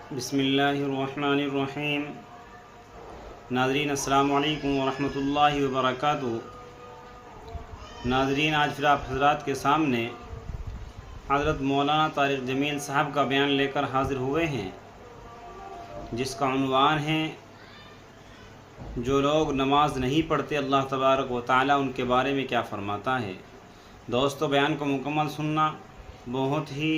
بسم اللہ الرحمن الرحیم۔ ناظرین السلام علیکم ورحمۃ اللہ وبرکاتہ۔ ناظرین، آج پھر آپ حضرات کے سامنے حضرت مولانا طارق جمیل صاحب کا بیان لے کر حاضر ہوئے ہیں، جس کا عنوان ہے جو لوگ نماز نہیں پڑھتے اللہ تبارک و تعالیٰ ان کے بارے میں کیا فرماتا ہے۔ دوستو، بیان کو مکمل سننا، بہت ہی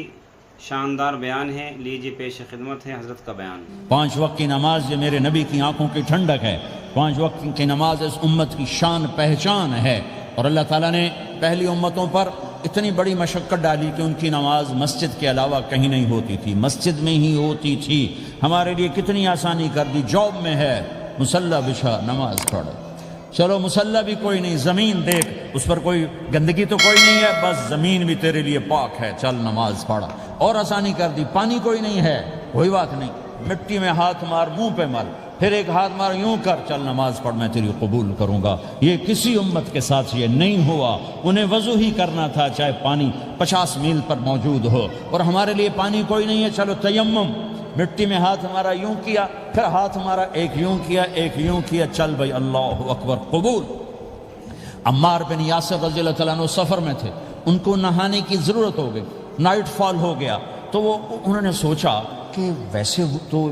شاندار بیان ہے۔ لیجیے پیش خدمت ہے حضرت کا بیان۔ 5 وقت کی نماز یہ میرے نبی کی آنکھوں کی ٹھنڈک ہے۔ 5 وقت کی نماز اس امت کی شان پہچان ہے، اور اللہ تعالیٰ نے پہلی امتوں پر اتنی بڑی مشقت ڈالی کہ ان کی نماز مسجد کے علاوہ کہیں نہیں ہوتی تھی، مسجد میں ہی ہوتی تھی۔ ہمارے لیے کتنی آسانی کر دی، جاب میں ہے مصلی بچھا نماز پڑھ، چلو مصلی بھی کوئی نہیں، زمین دیکھ اس پر کوئی گندگی تو کوئی نہیں ہے، بس زمین بھی تیرے لیے پاک ہے، چل نماز پڑھ۔ اور آسانی کر دی، پانی کوئی نہیں ہے، کوئی بات نہیں، مٹی میں ہاتھ مار، منہ پہ مر، پھر ایک ہاتھ مار، یوں کر، چل نماز پڑھ، میں تیری قبول کروں گا۔ یہ کسی امت کے ساتھ یہ نہیں ہوا۔ انہیں وضو ہی کرنا تھا چاہے پانی 50 میل پر موجود ہو، اور ہمارے لیے پانی کوئی نہیں ہے، چلو تیمم، مٹی میں ہاتھ ہمارا یوں کیا، پھر ہاتھ ہمارا ایک یوں کیا، ایک یوں کیا، چل بھائی اللہ اکبر قبول۔ عمار بن یاسر رضی اللہ تعالیٰ عنہ سفر میں تھے، ان کو نہانے کی ضرورت ہو گئی، نائٹ فال ہو گیا، تو انہوں نے سوچا کہ ویسے تو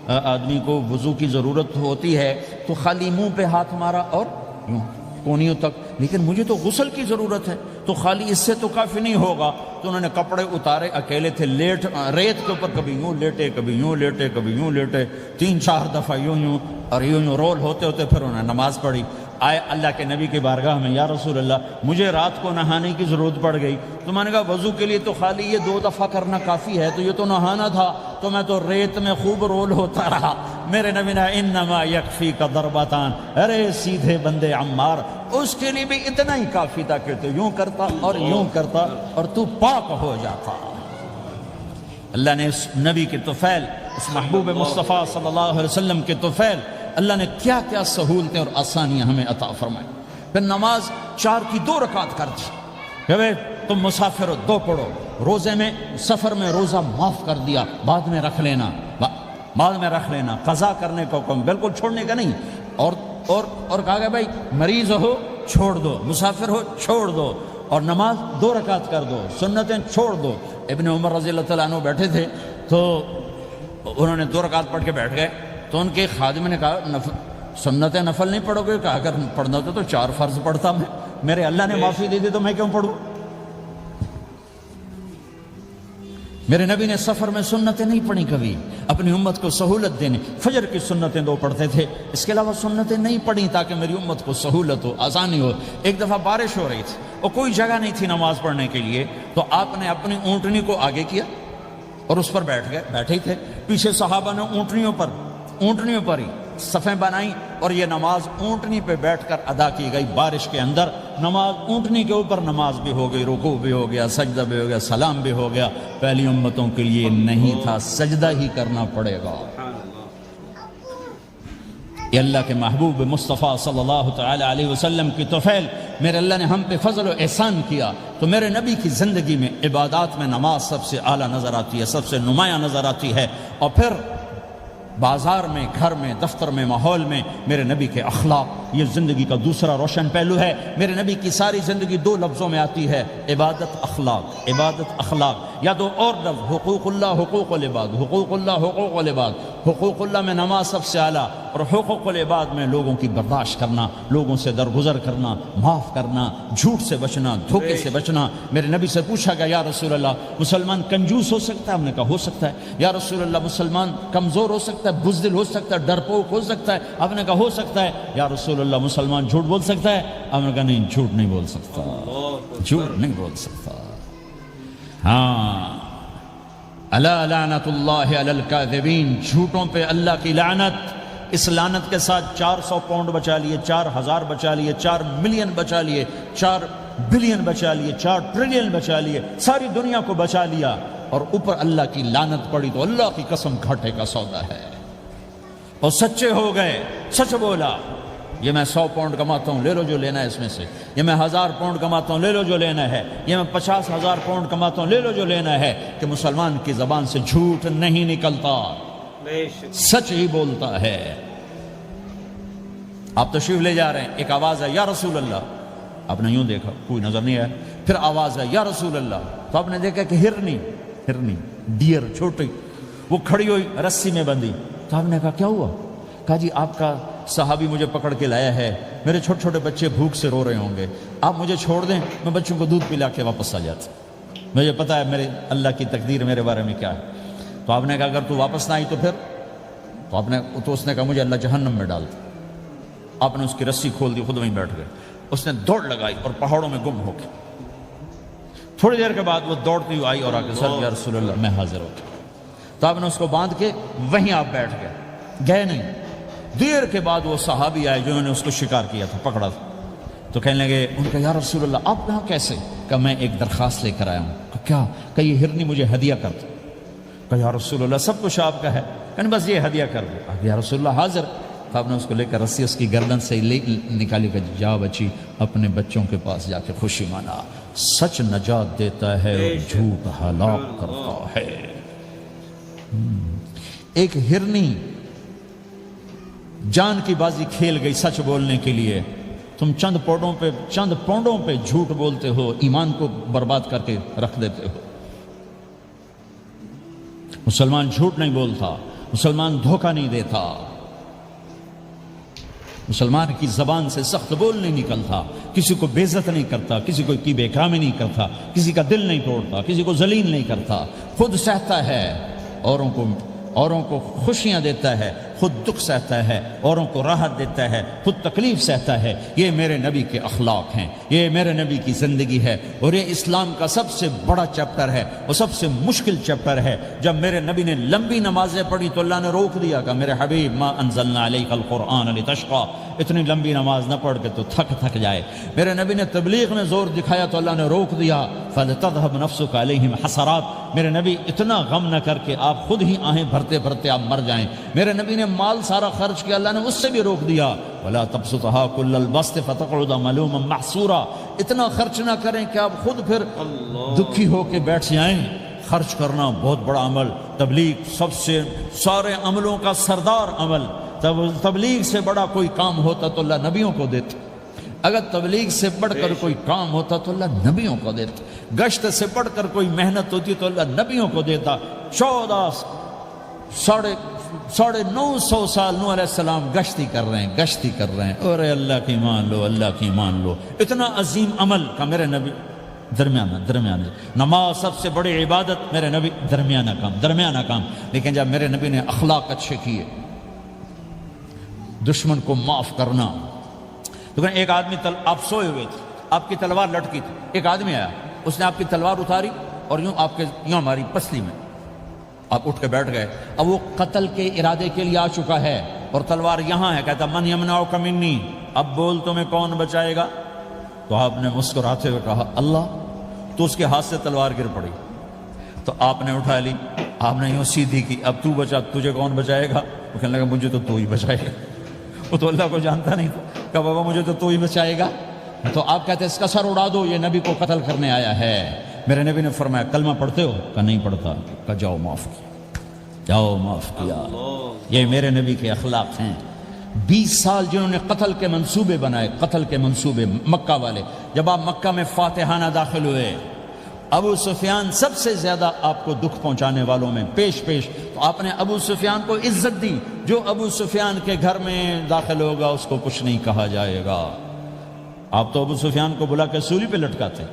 آدمی کو وضو کی ضرورت ہوتی ہے تو خالی منہ پہ ہاتھ مارا اور یوں کونیوں تک، لیکن مجھے تو غسل کی ضرورت ہے، تو خالی اس سے تو کافی نہیں ہوگا۔ تو انہوں نے کپڑے اتارے، اکیلے تھے، ریت کے اوپر کبھی یوں لیٹے، کبھی یوں لیٹے، کبھی یوں لیٹے، 3-4 دفعہ یوں یوں اور یوں رول ہوتے ہوتے پھر انہوں نے نماز پڑھی۔ آئے اللہ کے نبی کی بارگاہ میں، یا رسول اللہ مجھے رات کو نہانے کی ضرورت پڑ گئی، تو میں نے کہا وضو کے لیے تو خالی یہ 2 دفعہ کرنا کافی ہے، تو یہ تو نہانا تھا، تو میں تو ریت میں خوب رول ہوتا رہا۔ میرے نبی نے انما یکفیک ضربتان، ارے سیدھے بندے عمار، اس کے لیے بھی اتنا ہی کافی تھا کہ تو یوں کرتا اور یوں کرتا اور تو پاک ہو جاتا۔ اللہ نے اس نبی کے طفیل، اس محبوب مصطفیٰ صلی اللہ علیہ وسلم کے طفیل، اللہ نے کیا کیا سہولتیں اور آسانیاں ہمیں عطا فرمائیں۔ پھر نماز 4 کی 2 رکعت کر دی کہ بھئی تم مسافر ہو 2 پڑھو، روزے میں سفر میں روزہ معاف کر دیا، بعد میں رکھ لینا، بعد میں رکھ لینا، قضا کرنے کو حکم، بالکل چھوڑنے کا نہیں۔ اور کہا گیا بھائی مریض ہو چھوڑ دو، مسافر ہو چھوڑ دو، اور نماز 2 رکعت کر دو، سنتیں چھوڑ دو۔ ابن عمر رضی اللہ تعالیٰ عنہ بیٹھے تھے، تو انہوں نے 2 رکعت پڑھ کے بیٹھ گئے، تو ان کے خادم نے کہا سنت نفل نہیں پڑھو گے؟ کہا اگر پڑھنا تو 4 فرض پڑھتا میں، میرے اللہ نے معافی دے دی تو میں کیوں پڑھوں؟ میرے نبی نے سفر میں سنتیں نہیں پڑھی کبھی، اپنی امت کو سہولت دینے، فجر کی سنتیں 2 پڑھتے تھے، اس کے علاوہ سنتیں نہیں پڑھی تاکہ میری امت کو سہولت ہو، آسانی ہو۔ ایک دفعہ بارش ہو رہی تھی اور کوئی جگہ نہیں تھی نماز پڑھنے کے لیے، تو آپ نے اپنی اونٹنی کو آگے کیا اور اس پر بیٹھ گئے، بیٹھے ہی تھے، پیچھے صحابہ نے اونٹنیوں پر ہی صفیں بنائیں، اور یہ نماز اونٹنی پہ بیٹھ کر ادا کی گئی بارش کے اندر۔ نماز اونٹنی کے اوپر نماز بھی ہو گئی، رکوع بھی ہو گیا، سجدہ بھی ہو گیا، سلام بھی ہو گیا۔ پہلی امتوں کے لیے نہیں تھا، سجدہ ہی کرنا پڑے گا۔ یہ اللہ کے محبوب مصطفیٰ صلی اللہ تعالی علیہ وسلم کی طفیل، میرے اللہ نے ہم پہ فضل و احسان کیا، تو میرے نبی کی زندگی میں عبادات میں نماز سب سے اعلیٰ نظر آتی ہے، سب سے نمایاں نظر آتی ہے۔ اور پھر بازار میں، گھر میں، دفتر میں، ماحول میں میرے نبی کے اخلاق، یہ زندگی کا دوسرا روشن پہلو ہے۔ میرے نبی کی ساری زندگی 2 لفظوں میں آتی ہے، عبادت اخلاق، عبادت اخلاق، یا 2 اور لفظ، حقوق اللہ حقوق العباد، حقوق اللہ حقوق العباد۔ حقوق اللہ میں نماز سب سے اعلیٰ، اور حقوق العباد میں لوگوں کی برداشت کرنا، لوگوں سے درگزر کرنا، معاف کرنا، جھوٹ سے بچنا، دھوکے سے بچنا۔ میرے نبی سے پوچھا گیا، یا رسول اللہ مسلمان کنجوس ہو سکتا ہے؟ ہم نے کہا ہو سکتا ہے۔ یا رسول اللہ مسلمان کمزور ہو سکتا ہے، بزدل ہو سکتا ہے، ڈرپوک ہو سکتا ہے؟ آپ نے کہا ہو سکتا ہے۔ یا رسول اللہ مسلمان جھوٹ بول سکتا ہے؟ آپ نے کہا نہیں، جھوٹ نہیں بول سکتا، جھوٹ نہیں بول سکتا۔ ہاں، الا لعنت اللہ علی الکاذبین، جھوٹوں پہ اللہ کی لعنت۔ اس لعنت کے ساتھ 400 پاؤنڈ بچا لیے، 4000 بچا لیے، 4 ملین بچا لیے، 4 بلین بچا لیے، 4 ٹریلین بچا لیے، ساری دنیا کو بچا لیا، اور اوپر اللہ کی لعنت پڑی تو اللہ کی قسم گھاٹے کا سودا ہے۔ اور سچے ہو گئے، سچ بولا، یہ میں 100 پاؤنڈ کماتا ہوں، لے لو جو لینا ہے اس میں سے، یہ میں 1000 پاؤنڈ کماتا ہوں، لے لو جو لینا ہے، یہ میں 50,000 پاؤنڈ کماتا ہوں، لے لو جو لینا ہے، کہ مسلمان کی زبان سے جھوٹ نہیں نکلتا۔ بے شک سچ ہی بولتا ہے۔ آپ تشریف لے جا رہے ہیں، ایک آواز ہے یا رسول اللہ، آپ نے یوں دیکھا کوئی نظر نہیں آیا، پھر آواز ہے یا رسول اللہ، تو آپ نے دیکھا کہ ہرنی ڈیئر چھوٹی وہ کھڑی ہوئی رسی میں بندھی، تو آپ نے کہا کیا ہوا؟ کہا جی آپ کا صحابی مجھے پکڑ کے لایا ہے، میرے چھوٹے چھوٹے بچے بھوک سے رو رہے ہوں گے، آپ مجھے چھوڑ دیں، میں بچوں کو دودھ پلا کے واپس آ جاتا، مجھے پتا ہے میرے اللہ کی تقدیر میرے بارے میں کیا ہے۔ تو آپ نے کہا اگر تو واپس نہ آئی تو پھر؟ تو اس نے کہا مجھے اللہ جہنم میں ڈال دے۔ آپ نے اس کی رسی کھول دی، خود وہیں بیٹھ گئے، اس نے دوڑ لگائی اور پہاڑوں میں گم ہو گیا۔ تھوڑی دیر کے بعد وہ دوڑتی ہوئی آئی اور آ کے سر یا رسول اللہ میں حاضر ہو گیا۔ تو آپ نے اس کو باندھ کے وہیں آپ بیٹھ گئے نہیں۔ دیر کے بعد وہ صحابی آئے جنہوں نے اس کو شکار کیا تھا، پکڑا تھا، تو کہنے لگے ان کا یا رسول اللہ آپ کہاں کیسے؟ کہ میں ایک درخواست لے کر آیا ہوں۔ کہ کیا؟ کہ یہ ہرنی مجھے ہدیہ کر دو۔ کہ یا رسول اللہ سب کچھ آپ کا ہے، کہ بس یہ ہدیہ کر دو۔ یا رسول اللہ حاضر۔ تو آپ نے اس کو لے کر رسی اس کی گردن سے نکالی کہ جا بچی اپنے بچوں کے پاس جا کے خوشی منا، سچ نجات دیتا ہے اور جھوٹ ہلاک کرتا ہے۔ ایک ہرنی جان کی بازی کھیل گئی سچ بولنے کے لیے، تم چند پونڈوں پہ جھوٹ بولتے ہو، ایمان کو برباد کر کے رکھ دیتے ہو۔ مسلمان جھوٹ نہیں بولتا، مسلمان دھوکہ نہیں دیتا، مسلمان کی زبان سے سخت بول نہیں نکلتا، کسی کو بے عزت نہیں کرتا، کسی کو کی بے اکرامی نہیں کرتا، کسی کا دل نہیں توڑتا، کسی کو ذلیل نہیں کرتا، خود سہتا ہے، اوروں کو خوشیاں دیتا ہے، خود دکھ سہتا ہے، اوروں کو راحت دیتا ہے، خود تکلیف سہتا ہے۔ یہ میرے نبی کے اخلاق ہیں، یہ میرے نبی کی زندگی ہے، اور یہ اسلام کا سب سے بڑا چیپٹر ہے اور سب سے مشکل چیپٹر ہے۔ جب میرے نبی نے لمبی نمازیں پڑھی تو اللہ نے روک دیا کہ میرے حبیب ما انزلنا علیک القرآن لتشقى، اتنی لمبی نماز نہ پڑھ کے تو تھک جائے۔ میرے نبی نے تبلیغ میں زور دکھایا تو اللہ نے روک دیا، فلتذهب نفسك عليهم حسرات، میرے نبی اتنا غم نہ کر کے آپ خود ہی آہیں بھرتے بھرتے آپ مر جائیں۔ میرے نبی نے مال سارا خرچ کیا، اللہ نے اس سے بھی روک دیا، ولا تبسطها كل البسط فتقعد ملوما محسورا، اتنا خرچ نہ کریں کہ آپ خود پھر دکھی ہو کے بیٹھ جائیں۔ خرچ کرنا بہت بڑا عمل، تبلیغ سب سے سارے عملوں کا سردار عمل، تبلیغ سے بڑا کوئی کام ہوتا تو اللہ نبیوں کو دیتا، اگر تبلیغ سے بڑھ کر کوئی کام ہوتا تو اللہ نبیوں کو دیتا، گشت سے بڑھ کر کوئی محنت ہوتی تو اللہ نبیوں کو دیتا۔ 950 سال نوح علیہ السلام گشتی کر رہے ہیں، اور اللہ کی مان لو، اللہ کی مان لو، اتنا عظیم عمل کا میرے نبی درمیانہ نماز سب سے بڑی عبادت، میرے نبی درمیانہ کام، لیکن جب میرے نبی نے اخلاق اچھے کیے، دشمن کو معاف کرنا۔ لیکن ایک آدمی آپ سوئے ہوئے تھے، آپ کی تلوار لٹکی تھی، ایک آدمی آیا، اس نے آپ کی تلوار اتاری اور یوں ہماری پسلی میں، آپ اٹھ کے بیٹھ گئے۔ اب وہ قتل کے ارادے کے لیے آ چکا ہے اور تلوار یہاں ہے، کہتا من یمنعک منی، اب بول تمہیں کون بچائے گا؟ تو آپ نے مسکراتے ہوئے کہا اللہ، تو اس کے ہاتھ سے تلوار گر پڑی، تو آپ نے اٹھا لی، آپ نے یوں سیدھی کی، اب تو بچا، تجھے کون بچائے گا؟ وہ کہنے لگا مجھے تو ہی بچائے گا، وہ تو اللہ کو جانتا نہیں تھا، کہا بابا مجھے تو ہی بچائے گا۔ تو آپ کہتے ہیں اس کا سر اڑا دو، یہ نبی کو قتل کرنے آیا ہے۔ میرے نبی نے فرمایا کلمہ پڑھتے ہو؟ کہا نہیں پڑھتا۔ کہا جاؤ معاف کیا۔ یہ میرے نبی کے اخلاق ہیں۔ 20 سال جنہوں نے قتل کے منصوبے بنائے، مکہ والے، جب آپ مکہ میں فاتحانہ داخل ہوئے، ابو سفیان سب سے زیادہ آپ کو دکھ پہنچانے والوں میں پیش تو آپ نے ابو سفیان کو عزت دی۔ جو ابو سفیان کے گھر میں داخل ہوگا اس کو کچھ نہیں کہا جائے گا۔ آپ تو ابو سفیان کو بلا کے سولی پہ لٹکاتے،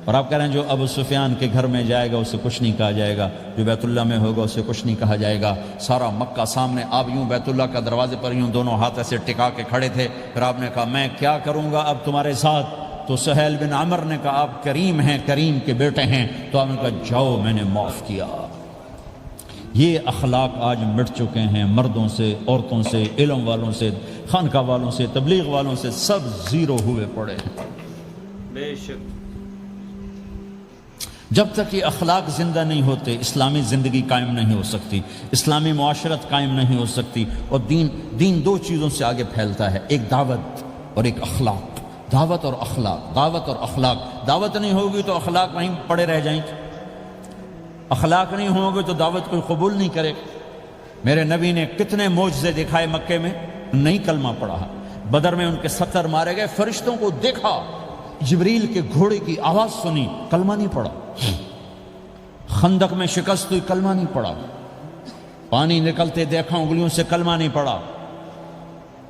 اور آپ کہہ رہے ہیں جو ابو سفیان کے گھر میں جائے گا اسے کچھ نہیں کہا جائے گا، جو بیت اللہ میں ہوگا اسے کچھ نہیں کہا جائے گا۔ سارا مکہ سامنے، آپ یوں بیت اللہ کا دروازے پر یوں دونوں ہاتھ ایسے ٹکا کے کھڑے تھے۔ پھر آپ نے کہا میں کیا کروں گا اب تمہارے ساتھ؟ تو سہیل بن عمر نے کہا آپ کریم ہیں، کریم کے بیٹے ہیں۔ تو آپ نے کہا جاؤ میں نے معاف کیا۔ یہ اخلاق آج مٹ چکے ہیں، مردوں سے، عورتوں سے، علم والوں سے، خانقاہ والوں سے، تبلیغ والوں سے، سب زیرو ہوئے پڑے ہیں۔ بے شک جب تک یہ اخلاق زندہ نہیں ہوتے اسلامی زندگی قائم نہیں ہو سکتی، اسلامی معاشرت قائم نہیں ہو سکتی۔ اور دین دو چیزوں سے آگے پھیلتا ہے، ایک دعوت اور ایک اخلاق۔ دعوت اور اخلاق، دعوت نہیں ہوگی تو اخلاق وہیں پڑے رہ جائیں گے، اخلاق نہیں ہوں گے تو دعوت کوئی قبول نہیں کرے گا۔ میرے نبی نے کتنے معجزے دکھائے مکے میں، نہیں کلمہ پڑھا۔ بدر میں ان کے 70 مارے گئے، فرشتوں کو دیکھا، جبریل کے گھوڑے کی آواز سنی، کلمہ نہیں پڑھا۔ خندق میں شکست ہوئی، کلمہ نہیں پڑھا۔ پانی نکلتے دیکھا، انگلیوں سے کلمہ نہیں پڑھا۔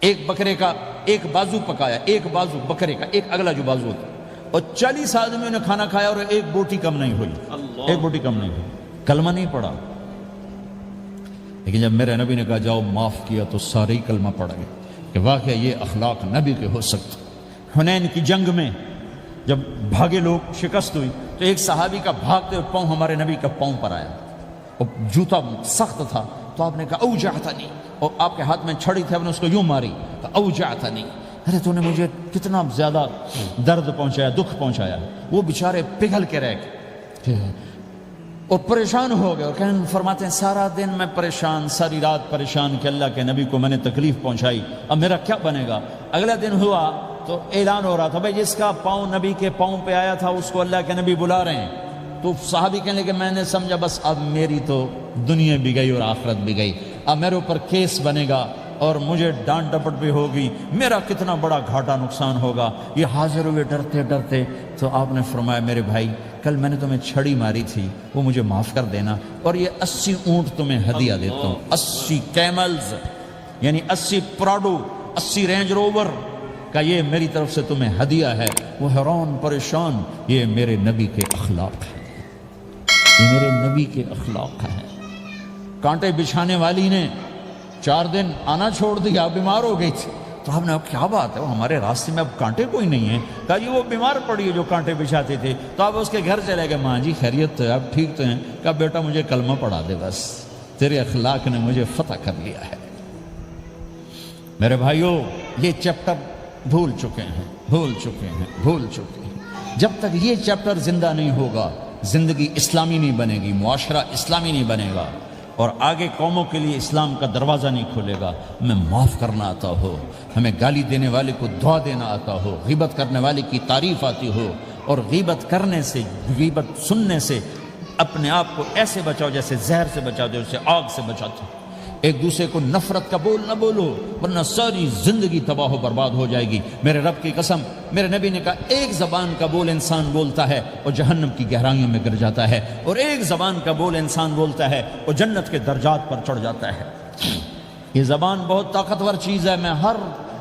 ایک بکرے کا ایک بازو پکایا، ایک بازو بکرے کا، ایک اگلا جو بازو ہوتا، اور 40 آدمیوں نے کھانا کھایا اور ایک بوٹی کم نہیں ہوئی، ایک بوٹی کم نہیں ہوئی، کلمہ نہیں پڑھا۔ لیکن جب میرے نبی نے کہا جاؤ معاف کیا تو سارے ہی کلمہ پڑھ گئے کہ واقعہ یہ اخلاق نبی کے ہو سکتے۔ حنین کی جنگ میں جب بھاگے لوگ، شکست ہوئی، تو ایک صحابی کا بھاگتے ہوئے پاؤں ہمارے نبی کا پاؤں پر آیا، اور جوتا سخت تھا، تو آپ نے کہا اوجعتنی، اور آپ کے ہاتھ میں چھڑی تھی، آپ نے اس کو یوں ماری، اوجعتنی، ارے تو نے مجھے کتنا زیادہ درد پہنچایا، دکھ پہنچایا۔ وہ بیچارے پگھل کے رہ گئے اور پریشان ہو گئے، اور کہنے فرماتے ہیں سارا دن میں پریشان، ساری رات پریشان کہ اللہ کے نبی کو میں نے تکلیف پہنچائی، اب میرا کیا بنے گا۔ اگلا دن ہوا تو اعلان ہو رہا تھا بھائی جس کا پاؤں نبی کے پاؤں پہ آیا تھا اس کو اللہ کے نبی بلا رہے ہیں۔ تو صحابی کہنے لگے میں نے سمجھا بس اب میری تو دنیا بھی گئی اور آخرت بھی گئی، اب میرے اوپر کیس بنے گا اور مجھے ڈانٹ ڈپٹ بھی ہوگی، میرا کتنا بڑا گھاٹا نقصان ہوگا۔ یہ حاضر ہوئے ڈرتے ڈرتے، تو آپ نے فرمایا میرے بھائی کل میں نے تمہیں چھڑی ماری تھی، وہ مجھے معاف کر دینا، اور یہ 80 اونٹ تمہیں ہدیہ دیتا ہوں، 80 کیملز یعنی 80 پراڈو، 80 رینج روور کا یہ میری طرف سے تمہیں ہدیہ ہے۔ وہ حیران پریشان، یہ میرے نبی کے اخلاق ہیں، یہ میرے نبی کے اخلاق ہیں۔ کانٹے بچھانے والی نے 4 دن آنا چھوڑ دیا، بیمار ہو گئی تھی، تو ہم نے اب کیا بات ہے، وہ ہمارے راستے میں اب کانٹے کوئی نہیں ہیں، کہا جی وہ بیمار پڑی ہے جو کانٹے بچھاتے تھے، تو آپ اس کے گھر چلے گئے، ماں جی خیریت تو ہے، اب ٹھیک تو ہیں، کہا بیٹا مجھے کلمہ پڑھا دے، بس تیرے اخلاق نے مجھے فتح کر لیا ہے۔ میرے بھائیوں یہ چیپٹر بھول چکے ہیں، بھول چکے ہیں، بھول چکے ہیں۔ جب تک یہ چیپٹر زندہ نہیں ہوگا زندگی اسلامی نہیں بنے گی، معاشرہ اسلامی نہیں بنے گا، اور آگے قوموں کے لیے اسلام کا دروازہ نہیں کھلے گا۔ ہمیں معاف کرنا آتا ہو، ہمیں گالی دینے والے کو دعا دینا آتا ہو، غیبت کرنے والے کی تعریف آتی ہو، اور غیبت کرنے سے، غیبت سننے سے اپنے آپ کو ایسے بچاؤ جیسے زہر سے بچاؤ، جیسے آگ سے بچاتے ہو۔ ایک دوسرے کو نفرت کا بول نہ بولو ورنہ ساری زندگی تباہ و برباد ہو جائے گی۔ میرے رب کی قسم، میرے نبی نے کہا ایک زبان کا بول انسان بولتا ہے اور جہنم کی گہرائیوں میں گر جاتا ہے، اور ایک زبان کا بول انسان بولتا ہے اور جنت کے درجات پر چڑھ جاتا ہے۔ یہ زبان بہت طاقتور چیز ہے، میں ہر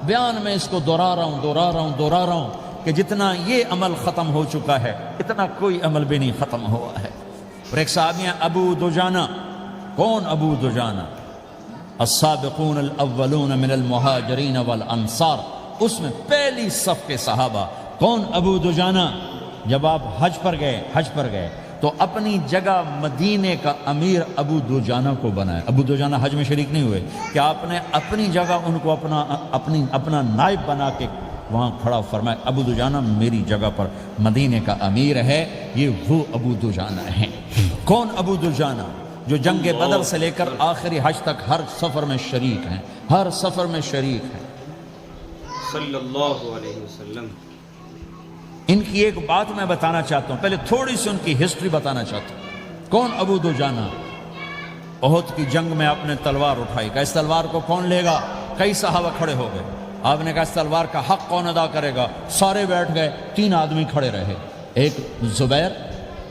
بیان میں اس کو دہرا رہا ہوں کہ جتنا یہ عمل ختم ہو چکا ہے اتنا کوئی عمل بھی نہیں ختم ہوا ہے۔ اور ایک صحابی ہیں ابو دجانہ۔ کون ابو دجانہ؟ السابقون الاولون من المہاجرین والانصار، اس میں پہلی صف کے صحابہ۔ کون ابو دجانہ؟ جب آپ حج پر گئے تو اپنی جگہ مدینے کا امیر ابو دجانہ کو بنایا۔ ابو دجانہ حج میں شریک نہیں ہوئے کہ آپ نے اپنی جگہ ان کو اپنا نائب بنا کے وہاں کھڑا فرمایا ابو دجانہ میری جگہ پر مدینے کا امیر ہے، یہ وہ ابو دجانہ ہیں۔ کون ابو دجانہ؟ جو جنگ بدر سے لے کر آخری حج تک ہر سفر میں شریک ہیں، ہر سفر میں شریک ہیں صلی اللہ علیہ وسلم۔ ان کی ایک بات میں بتانا چاہتا ہوں، پہلے تھوڑی سی ان کی ہسٹری بتانا چاہتا ہوں۔ کون ابو دجانہ؟ احد کی جنگ میں آپ نے تلوار اٹھائی، کہا اس تلوار کو کون لے گا؟ کئی صحابہ کھڑے ہو گئے، آپ نے کہا اس تلوار کا حق کون ادا کرے گا؟ سارے بیٹھ گئے، 3 آدمی کھڑے رہے، ایک زبیر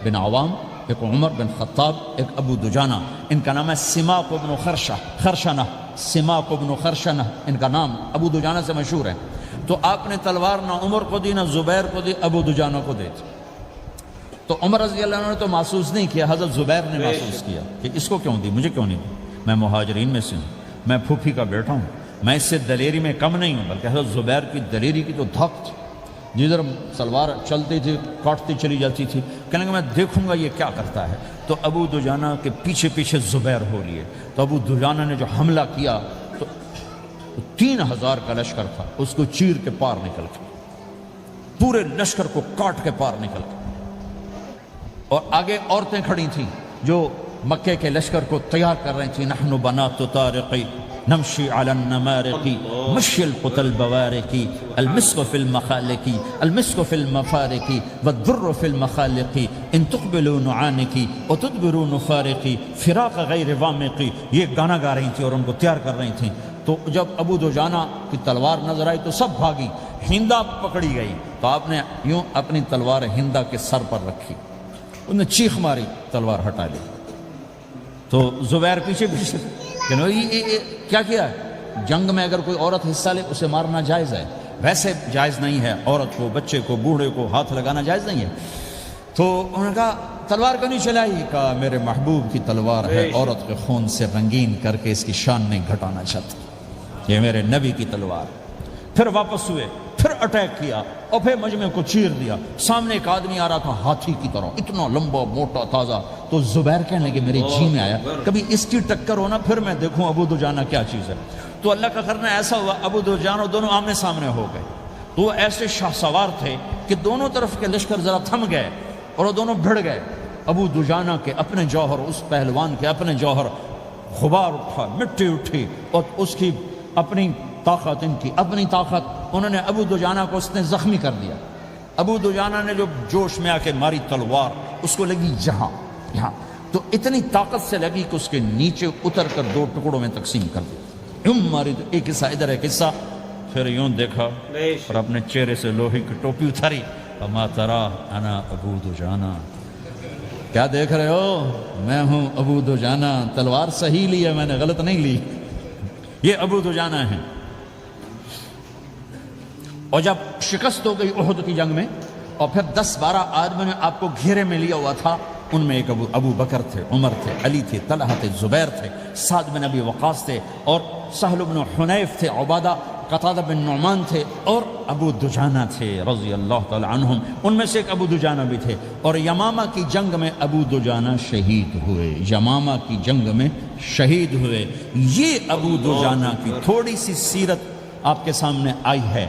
بن عوام، ایک عمر بن خطاب، ایک ابو دجانہ۔ ان کا نام ہے سماک بن خرشنہ، سماک بن خرشنہ ان کا نام، ابو دجانہ سے مشہور ہے۔ تو آپ نے تلوار نہ عمر کو دی، نہ زبیر کو دی، ابو دجانہ کو دی۔ تو عمر رضی اللہ عنہ نے تو محسوس نہیں کیا، حضرت زبیر نے محسوس کیا کہ اس کو کیوں دی، مجھے کیوں نہیں دی؟ میں مہاجرین میں سے ہوں، میں پھوپھی کا بیٹا ہوں، میں اس سے دلیری میں کم نہیں ہوں، بلکہ حضرت زبیر کی دلیری کی تو دھک تھی، جدھر سلوار چلتی تھی کاٹتی چلی جاتی تھی، کہنے کہ میں دیکھوں گا یہ کیا کرتا ہے۔ تو ابو دجانہ کے پیچھے پیچھے زبیر ہو لیے، تو ابو دجانہ نے جو حملہ کیا تو 3000 کا لشکر تھا، اس کو چیر کے پار نکل کے، پورے لشکر کو کاٹ کے پار نکل کے، اور آگے عورتیں کھڑی تھیں جو مکے کے لشکر کو تیار کر رہی تھیں۔ نحن بنات طارقی نمشی علی النمارقی مشی القتل البوارقی المسک فی المخالقی المسک فی المفارقی والدر فی المخالقی ان تقبلوا نعانقی وتدبروا نفارقی فراق غیر وامقی، یہ گانا گا رہی تھی اور ان کو تیار کر رہی تھیں۔ تو جب ابو دجانہ کی تلوار نظر آئی تو سب بھاگی، ہندا پکڑی گئی تو آپ نے یوں اپنی تلوار ہندا کے سر پر رکھی، انہوں نے چیخ ماری، تلوار ہٹا لی۔ تو زبیر پیچھے پیچھے کہ یہ کیا کیا ہے؟ جنگ میں اگر کوئی عورت حصہ لے اسے مارنا جائز ہے، ویسے جائز نہیں ہے، عورت کو، بچے کو، بوڑھے کو ہاتھ لگانا جائز نہیں ہے۔ تو انہوں نے کہا تلوار کیوں نہیں چلائی؟ کہا میرے محبوب کی تلوار ہے، عورت کے خون سے رنگین کر کے اس کی شان نہیں گھٹانا چاہتا، یہ میرے نبی کی تلوار۔ پھر واپس ہوئے، پھر اٹیک کیا اور پھر مجمع کو چیر دیا۔ سامنے ایک آدمی آ رہا تھا ہاتھی کی طرح، اتنا لمبا موٹا تازہ۔ تو زبیر کہنے لگے میرے جی میں آیا کبھی اس کی ٹکر ہونا، پھر میں دیکھوں ابو دجانہ کیا چیز ہے۔ تو اللہ کا کرنا ایسا ہوا، ابو دجانہ دونوں آمنے سامنے ہو گئے۔ تو وہ ایسے شاہ سوار تھے کہ دونوں طرف کے لشکر ذرا تھم گئے اور وہ دونوں بھڑ گئے۔ ابو دجانہ کے اپنے جوہر، اس پہلوان کے اپنے جوہر، غبار اٹھا، مٹی اٹھی، اور اس کی اپنی طاقت، ان کی اپنی طاقت، انہوں نے ابو دجانہ کو اس نے زخمی کر دیا۔ ابو دجانہ نے جو جوش میں آ کے ماری تلوار، اس کو لگی یہاں، تو اتنی طاقت سے لگی کہ اس کے نیچے اتر کر 2 ٹکڑوں میں تقسیم کر دیا۔ یوں ماری، ایک حصہ ادھر، ایک حصہ، پھر یوں دیکھا اور اپنے چہرے سے لوہے کی ٹوپی اتاری، اما ترا انا ابو دجانہ، کیا دیکھ رہے ہو؟ میں ہوں ابو دجانہ، تلوار صحیح لی ہے میں نے، غلط نہیں لی۔ یہ ابو دجانہ ہیں۔ اور جب شکست ہو گئی احد کی جنگ میں، اور پھر 10-12 آدمی نے آپ کو گھیرے میں لیا ہوا تھا، ان میں ایک ابو بکر تھے، عمر تھے، علی تھے، طلحہ تھے، زبیر تھے، سعد بن ابی وقاص تھے، اور سہل بن حنیف تھے، عبادہ قتادہ بن نعمان تھے، اور ابو دجانہ تھے رضی اللہ تعالی عنہم۔ ان میں سے ایک ابو دجانہ بھی تھے، اور یمامہ کی جنگ میں ابو دجانہ شہید ہوئے، یمامہ کی جنگ میں شہید ہوئے۔ یہ ابو دجانہ کی تھوڑی سی سیرت آپ کے سامنے آئی ہے۔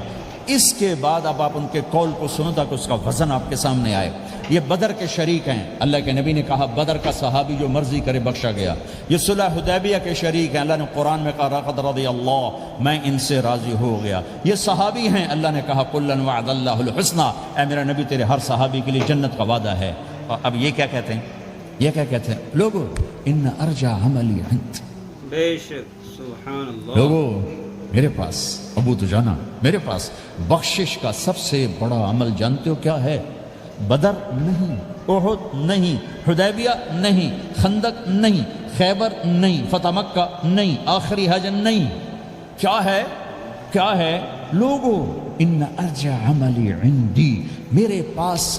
اس کے بعد اب آپ ان کے قول کو سنو تاکہ اس کا وزن آپ کے سامنے آئے۔ یہ بدر کے شریک ہیں، اللہ کے نبی نے کہا بدر کا صحابی جو مرضی کرے بخشا گیا۔ یہ صلح حدیبیہ کے شریک ہیں، اللہ نے قرآن میں کہا لقد رضی اللہ، میں ان سے راضی ہو گیا۔ یہ صحابی ہیں، اللہ نے کہا کلا وعد اللہ الحسنى، اے میرا نبی تیرے ہر صحابی کے لیے جنت کا وعدہ ہے۔ اور اب یہ کیا کہتے ہیں؟ یہ کیا کہتے ہیں لوگو؟ ان ارجع عملی عند، بے شک، سبحان اللہ۔ لوگو میرے پاس، ابو دجانہ میرے پاس بخشش کا سب سے بڑا عمل جانتے ہو کیا ہے؟ بدر نہیں، احد نہیں، حدیبیہ نہیں، خندق نہیں، خیبر نہیں، فتح مکہ نہیں، آخری حج نہیں، کیا ہے؟ کیا ہے؟ لوگو ان ارجع عملی عندی، میرے پاس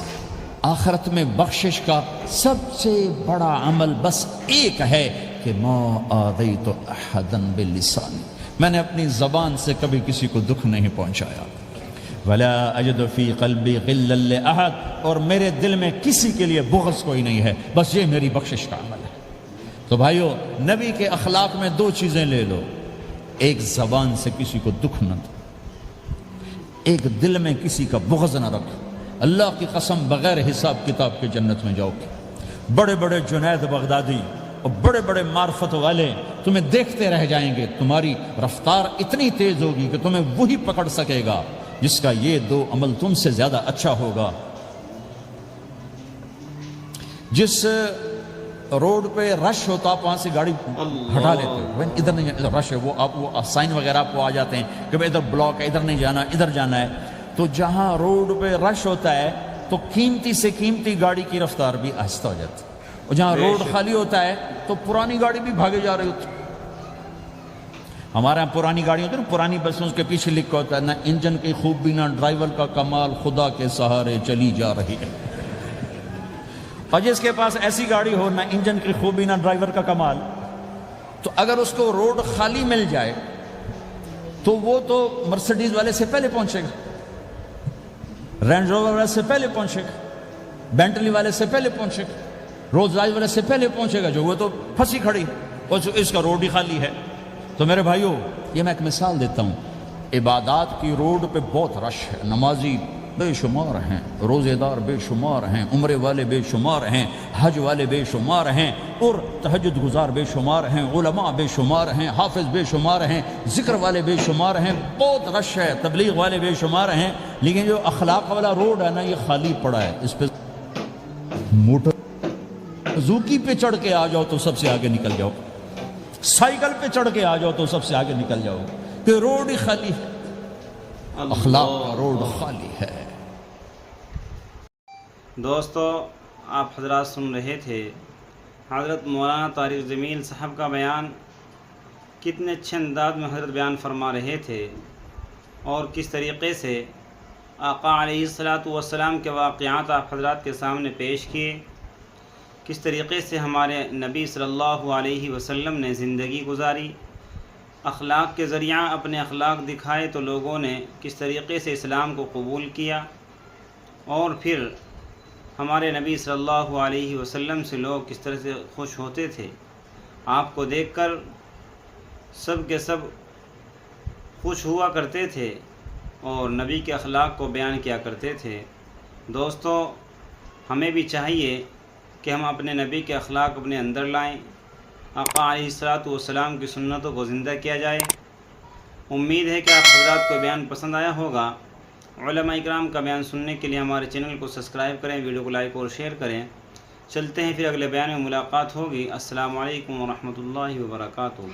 آخرت میں بخشش کا سب سے بڑا عمل بس ایک ہے کہ ما آذیت احدا بلسانی، میں نے اپنی زبان سے کبھی کسی کو دکھ نہیں پہنچایا۔ ولا اجد فی قلبی غلا لاحد، اور میرے دل میں کسی کے لیے بغض کوئی نہیں ہے، بس یہ میری بخشش کا عمل ہے۔ تو بھائیو، نبی کے اخلاق میں 2 چیزیں لے لو، ایک زبان سے کسی کو دکھ نہ دو، ایک دل میں کسی کا بغض نہ رکھو۔ اللہ کی قسم بغیر حساب کتاب کے جنت میں جاؤ گے۔ بڑے بڑے جنید بغدادی اور بڑے بڑے معرفت والے تمہیں دیکھتے رہ جائیں گے، تمہاری رفتار اتنی تیز ہوگی کہ تمہیں وہی پکڑ سکے گا جس کا یہ 2 عمل تم سے زیادہ اچھا ہوگا۔ جس روڈ پہ رش ہوتا آپ وہاں سے گاڑی ہٹا لیتے ہو، ادھر نہیں جانا، ادھر رش ہے، وہ سائن وغیرہ آپ کو آ جاتے ہیں کہ بھائی ادھر بلاک ہے، ادھر نہیں جانا، ادھر جانا ہے۔ تو جہاں روڈ پہ رش ہوتا ہے تو قیمتی سے قیمتی گاڑی کی رفتار بھی آہستہ ہو جاتی ہے، اور جہاں روڈ خالی ہوتا ہے تو پرانی گاڑی بھی بھاگے جا رہی ہوتی ہے۔ ہمارے یہاں پرانی گاڑی ہوتی ہے نا، پرانی بسوں کے پیچھے لکھا ہوتا ہے نہ انجن کی خوبی نہ ڈرائیور کا کمال، خدا کے سہارے چلی جا رہی ہے۔ اور جس کے پاس ایسی گاڑی ہو، نہ انجن کی خوبی نہ ڈرائیور کا کمال، تو اگر اس کو روڈ خالی مل جائے تو وہ تو مرسیڈیز والے سے پہلے پہنچے گا، رینج روور والے سے پہلے پہنچے گا، بینٹلی والے سے پہلے پہنچے گا، رولز رائس والے سے پہلے پہنچے گا، جو وہ تو پھنسی کھڑی اور اس کا روڈ ہی خالی ہے۔ تو میرے بھائیو، یہ میں ایک مثال دیتا ہوں، عبادات کی روڈ پہ بہت رش ہے، نمازی بے شمار ہیں، روزے دار بے شمار ہیں، عمرے والے بے شمار ہیں، حج والے بے شمار ہیں، اور تہجد گزار بے شمار ہیں، علماء بے شمار ہیں، حافظ بے شمار ہیں، ذکر والے بے شمار ہیں، بہت رش ہے، تبلیغ والے بے شمار ہیں، لیکن جو اخلاق والا روڈ ہے نا، یہ خالی پڑا ہے، اس پہ موٹر زوکی پہ چڑھ کے آ جاؤ تو سب سے آگے نکل جاؤ، سائیکل پہ چڑھ کے آ جاؤ تو سب سے آگے نکل جاؤ، کہ روڈ ہی خالی ہے، اخلاق کا روڈ خالی ہے۔ دوستو، آپ حضرات سن رہے تھے حضرت مولانا طارق جمیل صاحب کا بیان۔ کتنے اچھے انداز میں حضرت بیان فرما رہے تھے، اور کس طریقے سے آقا علیہ الصلاۃ والسلام کے واقعات آپ حضرات کے سامنے پیش کیے، کس طریقے سے ہمارے نبی صلی اللہ علیہ وسلم نے زندگی گزاری، اخلاق کے ذریعہ اپنے اخلاق دکھائے تو لوگوں نے کس طریقے سے اسلام کو قبول کیا، اور پھر ہمارے نبی صلی اللہ علیہ وسلم سے لوگ کس طرح سے خوش ہوتے تھے۔ آپ کو دیکھ کر سب کے سب خوش ہوا کرتے تھے اور نبی کے اخلاق کو بیان کیا کرتے تھے۔ دوستو، ہمیں بھی چاہیے کہ ہم اپنے نبی کے اخلاق اپنے اندر لائیں، آقا علیہ الصلاۃ والسلام کی سنتوں کو زندہ کیا جائے۔ امید ہے کہ آپ حضرات کو بیان پسند آیا ہوگا۔ علماء اکرام کا بیان سننے کے لیے ہمارے چینل کو سبسکرائب کریں، ویڈیو کو لائک اور شیئر کریں۔ چلتے ہیں پھر اگلے بیان میں ملاقات ہوگی۔ السلام علیکم ورحمۃ اللہ وبرکاتہ۔